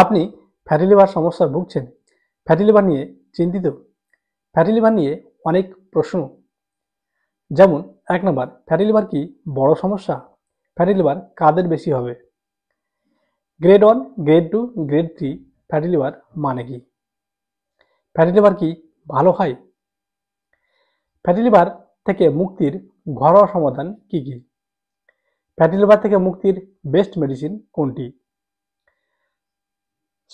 আপনি fatty liver সমস্যায় ভুগছেন, ফ্যাটি লিভার নিয়ে চিন্তিত, ফ্যাটি লিভার নিয়ে অনেক প্রশ্ন, যেমন ১ নম্বর, ফ্যাটি লিভার কি বড় সমস্যা? ফ্যাটি লিভার কাদের বেশি হবে? Grade 1, grade 2, grade 3 fatty liver মানে কি? ফ্যাটি লিভার কি ভালো হয়? ফ্যাটি লিভার থেকে মুক্তির ঘরোয়া সমাধান কি কি? ফ্যাটি লিভার থেকে মুক্তির বেস্ট মেডিসিন কোনটি?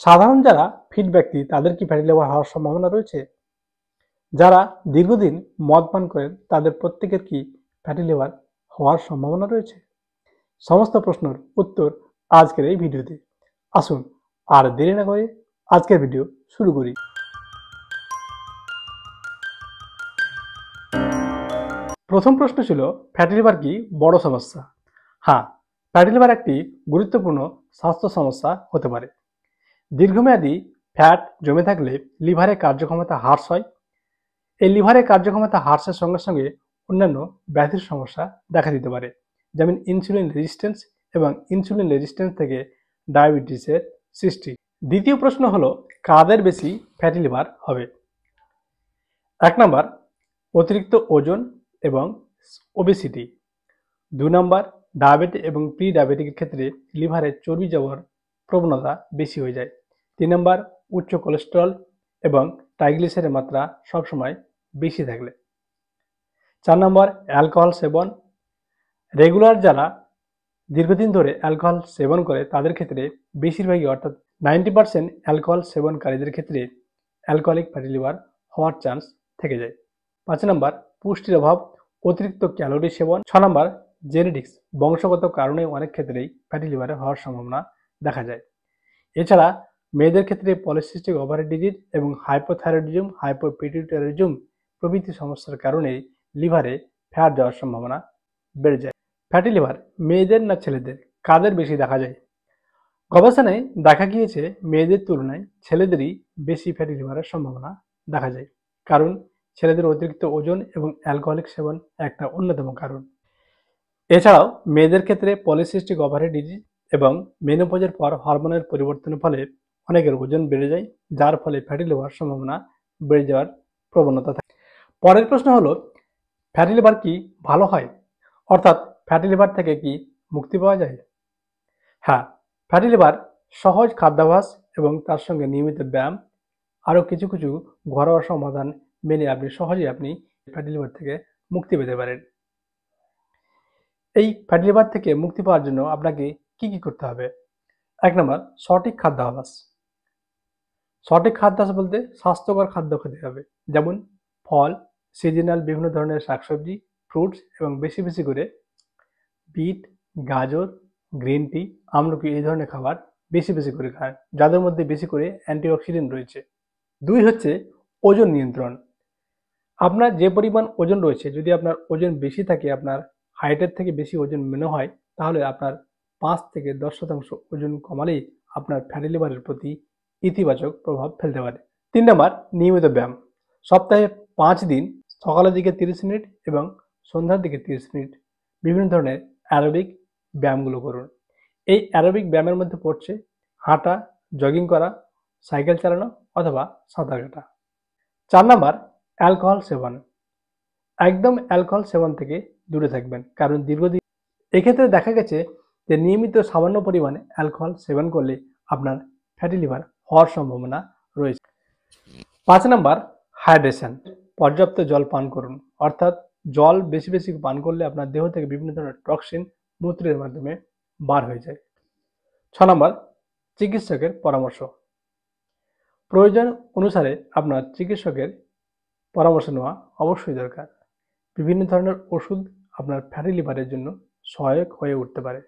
সাধারণ যারা ফিট ব্যক্তি তাদের কি ফ্যাটি লিভার হওয়ার সম্ভাবনা রয়েছে? যারা দীর্ঘদিন মদ পান করেন তাদের প্রত্যেকের কি ফ্যাটি লিভার হওয়ার সম্ভাবনা রয়েছে? সমস্ত প্রশ্নের উত্তর আজকের এই ভিডিওতে। আসুন আর দেরি না করে আজকের ভিডিও শুরু করি। প্রথম প্রশ্ন ছিল, ফ্যাটি লিভার কি বড় সমস্যা? হ্যাঁ, ফ্যাটি লিভার একটি গুরুত্বপূর্ণ স্বাস্থ্য সমস্যা হতে পারে। দীর্ঘমেয়াদী ফ্যাট জমে থাকলে লিভারের কার্যক্ষমতা হ্রাস হয়। এই লিভারের কার্যক্ষমতা হ্রাসের সঙ্গে সঙ্গে অন্যান্য ব্যাধির সমস্যা দেখা দিতে পারে, যেমন ইনসুলিন রেজিস্ট্যান্স, এবং ইনসুলিন রেজিস্ট্যান্স থেকে ডায়াবেটিসের সৃষ্টি। দ্বিতীয় প্রশ্ন হলো, কাদের বেশি ফ্যাটি লিভার হবে? ১ নম্বর, অতিরিক্ত ওজন এবং ওবেসিটি। ২ নম্বর, ডায়াবেটিক এবং প্রি ডায়াবেটিকের ক্ষেত্রে লিভারে চর্বি জমার প্রবণতা বেশি হয়ে যায়। ৩ নম্বর, উচ্চ কোলেস্টেরল এবং ট্রাইগ্লিসাইডের মাত্রা সবসময় বেশি থাকলে। ৪ নম্বর, অ্যালকোহল সেবন। রেগুলার যারা দীর্ঘদিন ধরে অ্যালকোহল সেবন করে তাদের ক্ষেত্রে বেশিরভাগই, অর্থাৎ 90% অ্যালকোহল সেবনকারীদের ক্ষেত্রে অ্যালকোহলিক ফ্যাটি লিভার হওয়ার চান্স থেকে যায়। ৫ নম্বর, পুষ্টির অভাব, অতিরিক্ত ক্যালোরি সেবন। ৬ নম্বর, জেনেটিক্স, বংশগত কারণে অনেক ক্ষেত্রেই ফ্যাটি লিভারে হওয়ার সম্ভাবনা দেখা যায়। এছাড়া মেয়েদের ক্ষেত্রে পলিসিস্টিক ওভারি ডিজিজ এবং হাইপোথাইরয়েডিজম, হাইপোপিটুইটারিজম প্রভৃতি সমস্যার কারণে লিভারে ফ্যাট যাওয়ার সম্ভাবনা বেড়ে যায়। ফ্যাটি লিভার মেয়েদের না ছেলেদের, কাদের বেশি দেখা যায়? গবেষণায় দেখা গিয়েছে মেয়েদের তুলনায় ছেলেদেরই বেশি ফ্যাটি লিভারের সম্ভাবনা দেখা যায়, কারণ ছেলেদের অতিরিক্ত ওজন এবং অ্যালকোহলিক সেবন একটা অন্যতম কারণ। এছাড়াও মেয়েদের ক্ষেত্রে পলিসিস্টিক ওভারি ডিজিজ এবং মেনোপজের পর হরমোনের পরিবর্তনের ফলে অনেকের ওজন বেড়ে যায়, যার ফলে ফ্যাটি লিভার সম্ভাবনা বেড়ে যাওয়ার প্রবণতা থাকে। পরের প্রশ্ন হলো, ফ্যাটি লিভার কি ভালো হয়? অর্থাৎ ফ্যাটি লিভার থেকে কি মুক্তি পাওয়া যায়? হ্যাঁ, ফ্যাটি লিভার সহজ খাদ্যাভ্যাস এবং তার সঙ্গে নিয়মিত ব্যায়াম, আরও কিছু কিছু ঘরোয়া সমাধান মেনে আপনি ফ্যাটি লিভার থেকে মুক্তি পেতে পারেন। এই ফ্যাটি লিভার থেকে মুক্তি পাওয়ার জন্য আপনাকে কি কি করতে হবে? ১ নম্বর, সঠিক খাদ্যাভ্যাস। সঠিক খাদ্যাভ্যাস বলতে স্বাস্থ্যকর খাদ্য খেতে হবে, যেমন ফল, সিজনাল বিভিন্ন ধরনের শাকসবজি, ফ্রুটস এবং বেশি বেশি করে বিট, গাজর, গ্রিন টি, আমলকি এই ধরনের খাবার বেশি বেশি করে খান, যাদের মধ্যে বেশি করে অ্যান্টিঅক্সিডেন্ট রয়েছে। ২ হচ্ছে ওজন নিয়ন্ত্রণ। আপনার যে পরিমাণ ওজন রয়েছে, যদি আপনার ওজন বেশি থাকে, আপনার হাইটের থেকে বেশি ওজন মনে হয়, তাহলে আপনার ৫ থেকে ১০% ওজন কমালেই আপনার ফ্যাটি লিভারের প্রতি ইতিবাচক প্রভাব ফেলতে পারে। ৩ নম্বর, নিয়মিত ব্যায়াম। সপ্তাহে ৫ দিন সকালের দিকে ৩০ মিনিট এবং সন্ধ্যার দিকে ৩০ মিনিট বিভিন্ন ধরনের অ্যারোবিক ব্যায়ামগুলো করুন। এই অ্যারোবিক ব্যায়ামের মধ্যে পড়ছে হাঁটা, জগিং করা, সাইকেল চালানো অথবা সাঁতার কাটা। ৪ নম্বর, অ্যালকোহল সেবন। একদম অ্যালকোহল সেবন থেকে দূরে থাকবেন, কারণ দীর্ঘদিন এক্ষেত্রে দেখা গেছে যে নিয়মিত সামান্য পরিমাণে অ্যালকোহল সেবন করলে আপনার ফ্যাটি লিভার হওয়ার সম্ভাবনা রয়েছে। ৫ নম্বর, হাইড্রেশন। পর্যাপ্ত জল পান করুন, অর্থাৎ জল বেশি বেশি পান করলে আপনার দেহ থেকে বিভিন্ন ধরনের টক্সিন মূত্রের মাধ্যমে বার হয়ে যায়। ৬ নম্বর, চিকিৎসকের পরামর্শ। প্রয়োজন অনুসারে আপনার চিকিৎসকের পরামর্শ নেওয়া অবশ্যই দরকার। বিভিন্ন ধরনের ওষুধ আপনার ফ্যাটি লিভারের জন্য সহায়ক হয়ে উঠতে পারে।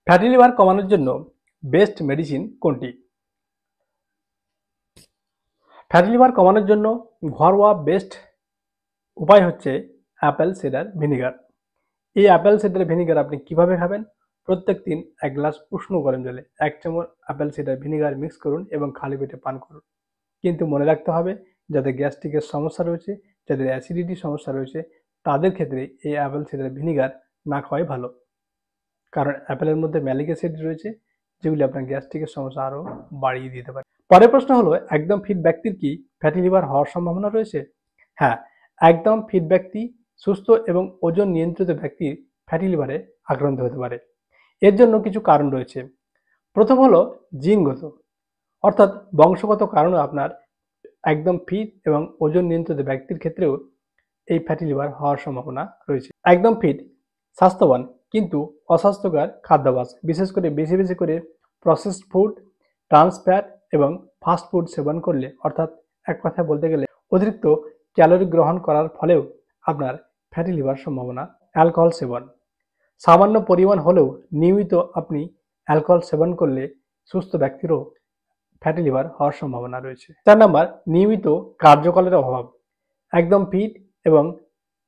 ফ্যাটি লিভার কমানোর জন্য বেস্ট মেডিসিন কোনটি? ফ্যাটি লিভার কমানোর জন্য ঘরোয়া বেস্ট উপায় হচ্ছে অ্যাপেল সিডার ভিনিগার। এই অ্যাপেল সিডার ভিনিগার আপনি কিভাবে খাবেন? প্রত্যেক দিন ১ গ্লাস উষ্ণ গরম জলে ১ চামচ অ্যাপেল সিডার ভিনিগার মিক্স করুন এবং খালি পেটে পান করুন। কিন্তু মনে রাখতে হবে, যাদের গ্যাস্ট্রিকের সমস্যা রয়েছে, যাদের অ্যাসিডিটির সমস্যা রয়েছে, তাদের ক্ষেত্রে এই অ্যাপেল সিডার ভিনিগার না খাওয়াই ভালো, কারণ অ্যাপেলের মধ্যে ম্যালিক অ্যাসিড রয়েছে, যেগুলি আপনার গ্যাস্ট্রিকের সমস্যা আরও বাড়িয়ে দিতে পারে। পরের প্রশ্ন হলো, একদম ফিট ব্যক্তির কি ফ্যাটি লিভার হওয়ার সম্ভাবনা রয়েছে? হ্যাঁ, একদম ফিট ব্যক্তি, সুস্থ এবং ওজন নিয়ন্ত্রিত ব্যক্তির ফ্যাটি লিভারে আক্রান্ত হতে পারে। এর জন্য কিছু কারণ রয়েছে। প্রথম হলো জিনগত, অর্থাৎ বংশগত কারণে আপনার একদম ফিট এবং ওজন নিয়ন্ত্রিত ব্যক্তির ক্ষেত্রেও এই ফ্যাটি লিভার হওয়ার সম্ভাবনা রয়েছে। একদম ফিট, স্বাস্থ্যবান কিন্তু অস্বাস্থ্যকর খাদ্যাভ্যাস, বিশেষ করে বেশি বেশি করে প্রসেসড ফুড, ট্রান্স ফ্যাট এবং ফাস্ট ফুড সেবন করলে, অর্থাৎ এক কথায় বলতে গেলে অতিরিক্ত ক্যালোরি গ্রহণ করার ফলেও আপনার ফ্যাটি লিভার সম্ভাবনা। অ্যালকোহল সেবন, সামান্য পরিমাণ হলেও নিয়মিত আপনি অ্যালকোহল সেবন করলে সুস্থ ব্যক্তিরও ফ্যাটি লিভার হওয়ার সম্ভাবনা রয়েছে। 4 নম্বর, নিয়মিত কার্যকলাপের অভাব। একদম ফিট এবং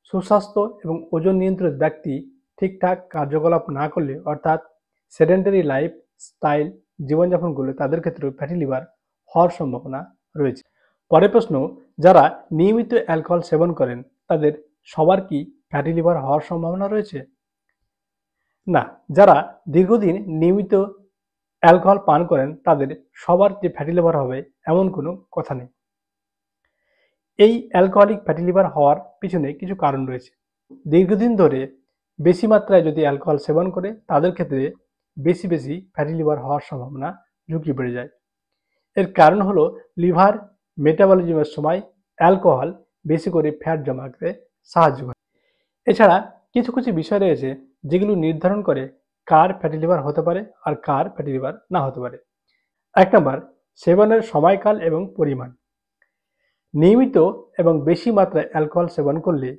সুস্বাস্থ্য এবং ওজন নিয়ন্ত্রিত ব্যক্তি ঠিকঠাক কার্যকলাপ না করলে, অর্থাৎ সেডেন্টারি লাইফ স্টাইল জীবনযাপন করলে তাদের ক্ষেত্রেও ফ্যাটি লিভার হওয়ার সম্ভাবনা রয়েছে। পরের প্রশ্ন, যারা নিয়মিত অ্যালকোহল সেবন করেন তাদের সবার কি ফ্যাটি লিভার হওয়ার সম্ভাবনা রয়েছে? না, যারা দীর্ঘদিন নিয়মিত অ্যালকোহল পান করেন তাদের সবার যে ফ্যাটি লিভার হবে এমন কোনো কথা নেই। এই অ্যালকোহলিক ফ্যাটি লিভার হওয়ার পিছনে কিছু কারণ রয়েছে। দীর্ঘদিন ধরে বেশি মাত্রায় যদি অ্যালকোহল সেবন করে তাদের ক্ষেত্রে বেশি বেশি ফ্যাটি লিভার হওয়ার সম্ভাবনা ঝুঁকি বেড়ে যায়। এর কারণ হলো লিভার মেটাবলিজমের সময় অ্যালকোহল বেশি করে ফ্যাট জমা করতে সাহায্য করে। এছাড়া কিছু কিছু বিষয় রয়েছে যেগুলো নির্ধারণ করে কার ফ্যাটি লিভার হতে পারে আর কার ফ্যাটি লিভার না হতে পারে। 1 নম্বর, সেবনের সময়কাল এবং পরিমাণ। নিয়মিত এবং বেশি মাত্রায় অ্যালকোহল সেবন করলে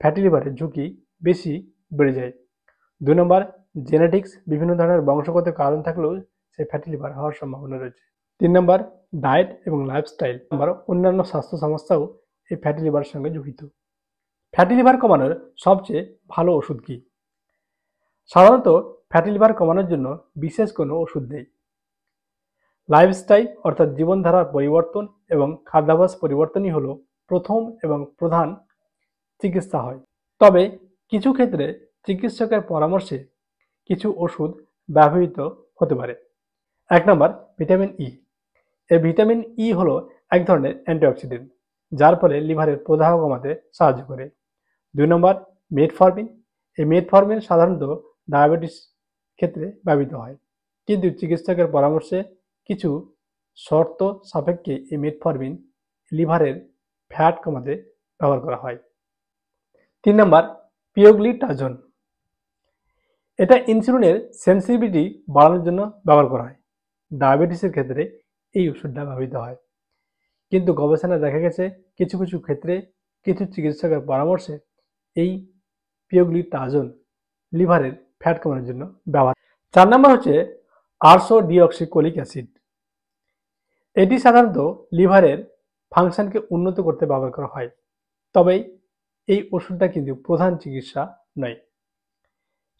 ফ্যাটি লিভারের ঝুঁকি বেশি বেড়ে যায়। 2 নম্বর, জেনেটিক্স, বিভিন্ন ধরনের বংশগত কারণ থাকলেও সেই ফ্যাটি লিভার হওয়ার সম্ভাবনা রয়েছে। 3 নম্বর, ডায়েট এবং লাইফস্টাইল। অন্যান্য স্বাস্থ্য সমস্যাও এই ফ্যাটি লিভারের সঙ্গে জড়িত। ফ্যাটি লিভার কমানোর সবচেয়ে ভালো ওষুধ কি? সাধারণত ফ্যাটি লিভার কমানোর জন্য বিশেষ কোনো ওষুধ নেই। লাইফস্টাইল অর্থাৎ জীবনধারার পরিবর্তন এবং খাদ্যাভ্যাস পরিবর্তনই হলো প্রথম এবং প্রধান চিকিৎসা হয়। তবে কিছু ক্ষেত্রে চিকিৎসকের পরামর্শে কিছু ওষুধ ব্যবহৃত হতে পারে। 1 নম্বর, ভিটামিন ই। এই ভিটামিন ই হলো এক ধরনের অ্যান্টিঅক্সিডেন্ট যার ফলে লিভারের প্রদাহ কমাতে সাহায্য করে। 2 নম্বর, মেটফরমিন। এই মেটফরমিন সাধারণত ডায়াবেটিস ক্ষেত্রে ব্যবহৃত হয়, কিন্তু চিকিৎসকের পরামর্শে কিছু শর্ত সাপেক্ষে এই মেটফরমিন লিভারের ফ্যাট কমাতে ব্যবহার করা হয়। 3 নম্বর, পিওগ্লিটাজোন। এটা ইনসুলিনের সেন্সিটিভিটি বাড়ানোর জন্য ব্যবহার করা হয়। ডায়াবেটিসের ক্ষেত্রে এই ওষুধটা ব্যবহৃত হয়, কিন্তু গবেষণায় দেখা গেছে কিছু কিছু ক্ষেত্রে কিছু চিকিৎসকের পরামর্শে এই পিওগ্লিটাজোন লিভারের ফ্যাট কমানোর জন্য ব্যবহার। 4 নম্বর হচ্ছে আরসোডিঅক্সিকোলিক অ্যাসিড। এটি সাধারণত লিভারের ফাংশনকে উন্নত করতে ব্যবহার করা হয়, তবে এই ওষুধটা কিন্তু প্রধান চিকিৎসা নয়।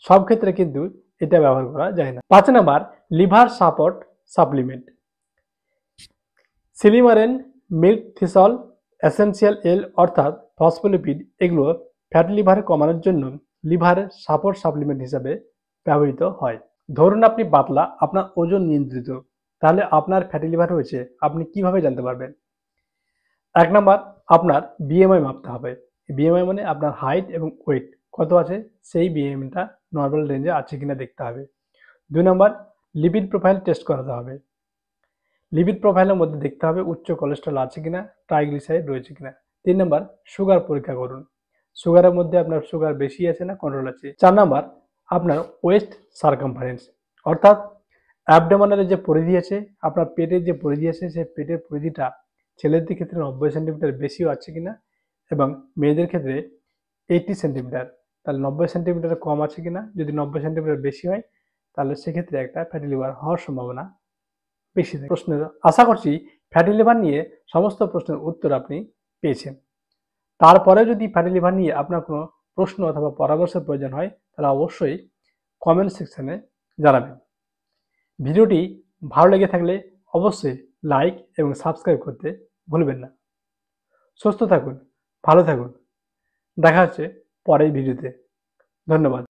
সব ক্ষেত্রে কিন্তু এটা ব্যবহার করা যায় না। 5 নম্বর, liver support supplement. Silymarin, milk thistle, essential L অর্থাৎ ফসফোলিপিড, এগুলো ফ্যাটি লিভার কমানোর জন্য লিভার সাপোর্ট সাপ্লিমেন্ট হিসাবে ব্যবহৃত হয়। ধরুন আপনি পাতলা, আপনার ওজন নিয়ন্ত্রিত, তাহলে আপনার ফ্যাটি লিভার হয়েছে আপনি কিভাবে জানতে পারবেন? 1 নম্বর, আপনার বিএমআই মাপতে হবে। বিএমআই মানে আপনার হাইট এবং ওয়েট কত আছে, সেই বিএমআইটা নর্মাল রেঞ্জে আছে কিনা দেখতে হবে। 2 নম্বর, লিপিড প্রোফাইল টেস্ট করাতে হবে। লিপিড প্রোফাইলের মধ্যে দেখতে হবে উচ্চ কোলেস্ট্রল আছে কিনা, ট্রাইগ্লিসারাইড রয়েছে কিনা। 3 নম্বর, সুগার পরীক্ষা করুন। সুগারের মধ্যে আপনার সুগার বেশি আছে না কন্ট্রোল আছে। 4 নম্বর, আপনার ওয়েস্ট সার্কামফারেন্স, অর্থাৎ অ্যাবডোমেনের যে পরিধি আছে, আপনার পেটের যে পরিধি আছে, সেই পেটের পরিধিটা ছেলেদের ক্ষেত্রে 90 সেন্টিমিটার বেশিও আছে কিনা এবং মেয়েদের ক্ষেত্রে 80 সেন্টিমিটার, তাহলে 90 সেন্টিমিটার কম আছে কিনা। যদি 90 সেন্টিমিটার বেশি হয় তাহলে সেক্ষেত্রে একটা ফ্যাটি লিভার হওয়ার সম্ভাবনা বেশি থাকে। প্রশ্নের আশা করছি ফ্যাটি লিভার নিয়ে সমস্ত প্রশ্নের উত্তর আপনি পেয়েছেন। তারপরে যদি ফ্যাটি লিভার নিয়ে আপনার কোনো প্রশ্ন অথবা পরামর্শের প্রয়োজন হয় তাহলে অবশ্যই কমেন্ট সেকশনে জানাবেন। ভিডিওটি ভালো লেগে থাকলে অবশ্যই লাইক এবং সাবস্ক্রাইব করতে ভুলবেন না। সুস্থ থাকুন, ভালো থাকুন, দেখা হচ্ছে পরের ভিডিওতে। ধন্যবাদ।